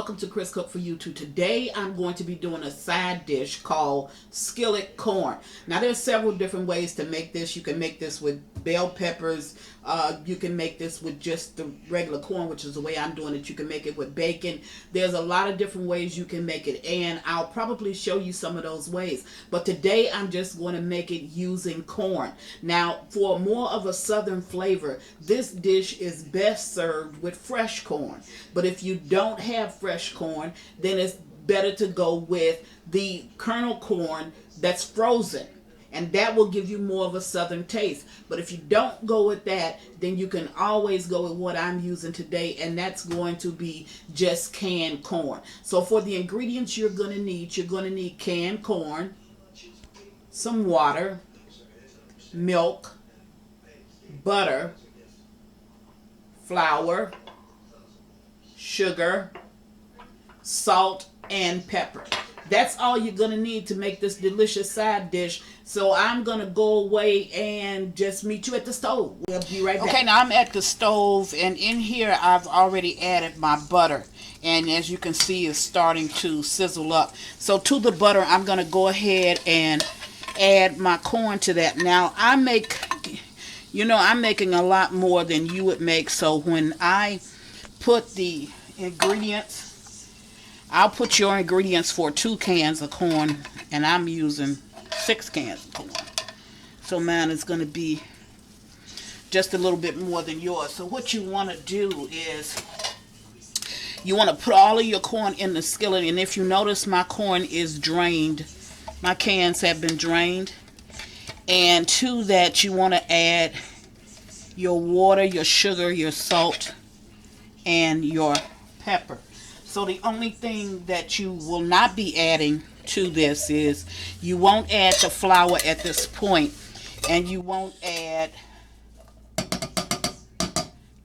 welcome to Chris Cook for YouTube. Today I'm going to be doing a side dish called skillet corn. Now there's several different ways to make this. You can make this with bell peppers. You can make this with just the regular corn, which is the way I'm doing it. You can make it with bacon. There's a lot of different ways you can make it, and I'll probably show you some of those ways. But today I'm just going to make it using corn. Now for more of a southern flavor, this dish is best served with fresh corn. But if you don't have fresh corn, then it's better to go with the kernel corn that's frozen, and that will give you more of a southern taste. But if you don't go with that, then you can always go with what I'm using today, and that's going to be just canned corn. So for the ingredients you're going to need canned corn, some water, milk, butter, flour, sugar, salt, and pepper. That's all you're going to need to make this delicious side dish. So I'm going to go away and just meet you at the stove. We'll be right back. Okay, now I'm at the stove, and in here I've already added my butter. And as you can see, it's starting to sizzle up. So to the butter, I'm going to go ahead and add my corn to that. Now I'm making a lot more than you would make. So when I put the ingredients, I'll put your ingredients for 2 cans of corn, and I'm using 6 cans of corn. So mine is going to be just a little bit more than yours. So what you want to do is you want to put all of your corn in the skillet, and if you notice, my corn is drained. My cans have been drained. And to that, you want to add your water, your sugar, your salt, and your pepper. So the only thing that you will not be adding to this is you won't add the flour at this point, and you won't add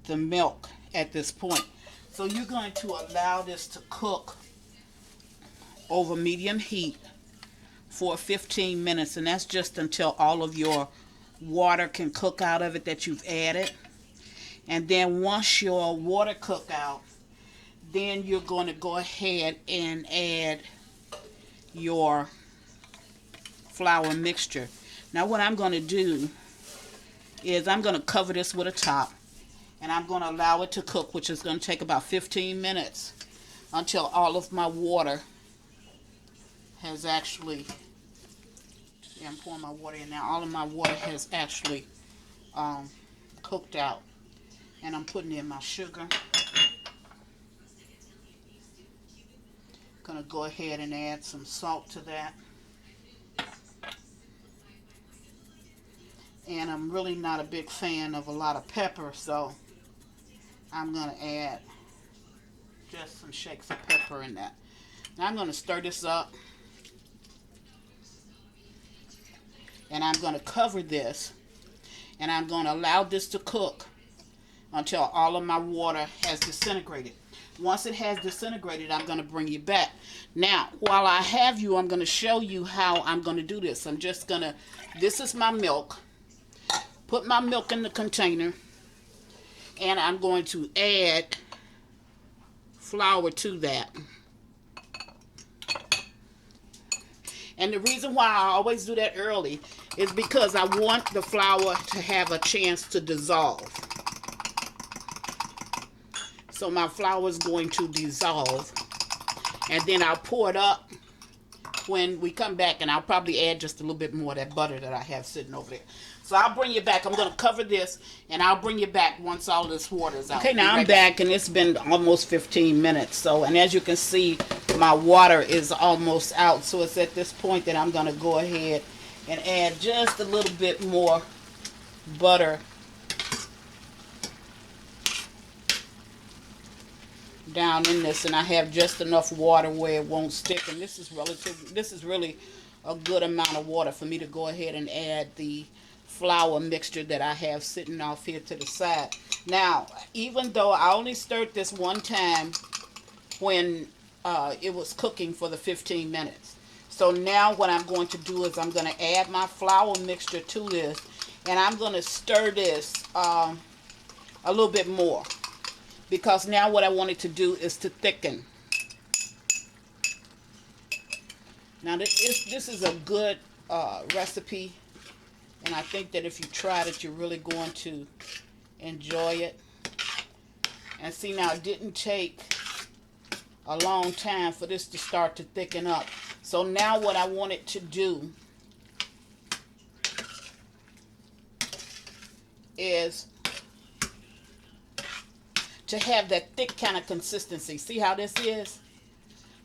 the milk at this point. So you're going to allow this to cook over medium heat for 15 minutes, and that's just until all of your water can cook out of it that you've added. And then once your water cook out, then you're going to go ahead and add your flour mixture. Now what I'm going to do is I'm going to cover this with a top, and I'm going to allow it to cook, which is going to take about 15 minutes until all of my water has actually, I'm pouring my water in now, all of my water has actually cooked out. And I'm putting in my sugar. Gonna go ahead and add some salt to that. And I'm really not a big fan of a lot of pepper, so I'm gonna add just some shakes of pepper in that. Now I'm gonna stir this up, and I'm gonna cover this, and I'm gonna allow this to cook until all of my water has disintegrated. Once it has disintegrated, I'm going to bring you back. Now, while I have you, I'm going to show you how I'm going to do this. I'm just going to, this is my milk. Put my milk in the container, and I'm going to add flour to that. And the reason why I always do that early is because I want the flour to have a chance to dissolve. So my flour is going to dissolve, and then I'll pour it up when we come back, and I'll probably add just a little bit more of that butter that I have sitting over there. So I'll bring you back. I'm going to cover this, and I'll bring you back once all this water is out. Okay, now I'm back, and it's been almost 15 minutes. So, and as you can see, my water is almost out. So it's at this point that I'm going to go ahead and add just a little bit more butter down in this, and I have just enough water where it won't stick, and this is really a good amount of water for me to go ahead and add the flour mixture that I have sitting off here to the side. Now, even though I only stirred this one time when it was cooking for the 15 minutes, so now what I'm going to do is I'm going to add my flour mixture to this, and I'm going to stir this a little bit more, because now what I wanted to do is to thicken Now this is a good recipe, and I think that if you tried it, you're really going to enjoy it. And see, now it didn't take a long time for this to start to thicken up. So now what I want it to do is to have that thick kind of consistency. See how this is?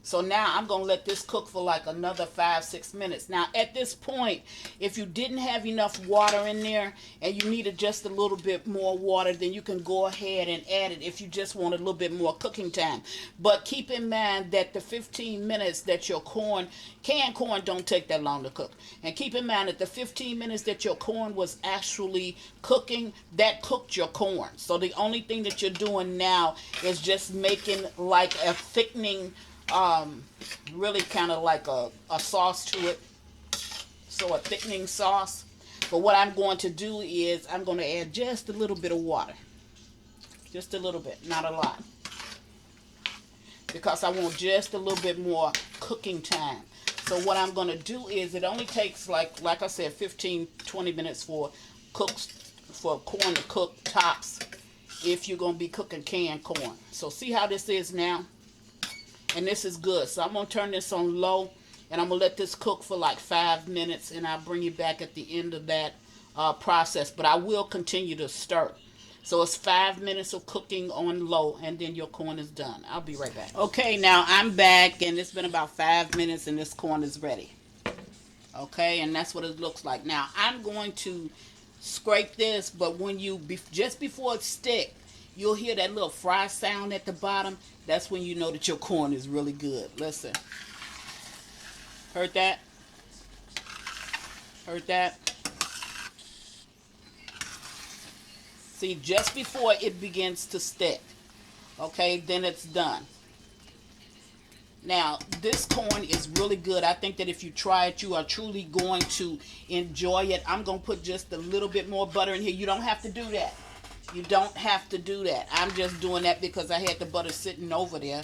So now I'm going to let this cook for like another 5-6 minutes. Now at this point, if you didn't have enough water in there and you needed just a little bit more water, then you can go ahead and add it if you just want a little bit more cooking time. But keep in mind that the 15 minutes that your corn, canned corn don't take that long to cook. And keep in mind that the 15 minutes that your corn was actually cooking, that cooked your corn. So the only thing that you're doing now is just making like a thickening, really kind of like a sauce to it. So a thickening sauce. But what I'm going to do is I'm going to add just a little bit of water. Just a little bit, not a lot. Because I want just a little bit more cooking time. So what I'm going to do is it only takes like I said 15-20 minutes for corn to cook tops if you're going to be cooking canned corn. So see how this is now? And this is good. So I'm going to turn this on low, and I'm going to let this cook for like 5 minutes, and I'll bring you back at the end of that process. But I will continue to stir. So it's 5 minutes of cooking on low, and then your corn is done. I'll be right back. Okay, now I'm back, and it's been about 5 minutes, and this corn is ready. Okay, and that's what it looks like. Now I'm going to scrape this, but when you just before it sticks, you'll hear that little fry sound at the bottom. That's when you know that your corn is really good. Listen. Heard that? Heard that? See, just before it begins to stick. Okay, then it's done. Now, this corn is really good. I think that if you try it, you are truly going to enjoy it. I'm going to put just a little bit more butter in here. You don't have to do that. You don't have to do that. I'm just doing that because I had the butter sitting over there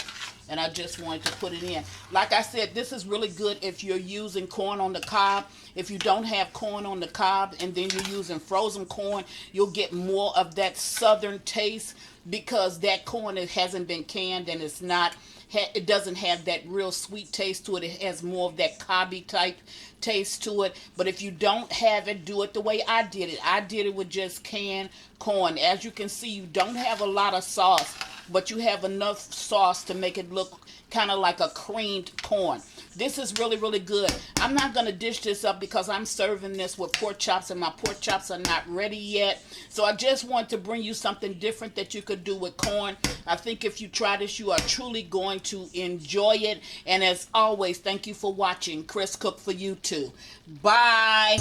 and I just wanted to put it in. Like I said, this is really good if you're using corn on the cob. If you don't have corn on the cob and then you're using frozen corn, you'll get more of that southern taste because that corn, it hasn't been canned and it doesn't have that real sweet taste to it. It has more of that cobby type taste to it. But if you don't have it, do it the way I did it. I did it with just canned corn. As you can see, you don't have a lot of sauce, but you have enough sauce to make it look kind of like a creamed corn. This is really, really good. I'm not going to dish this up because I'm serving this with pork chops and my pork chops are not ready yet. So I just want to bring you something different that you could do with corn. I think if you try this, you are truly going to enjoy it. And as always, thank you for watching. Chris Cook for you too. Bye.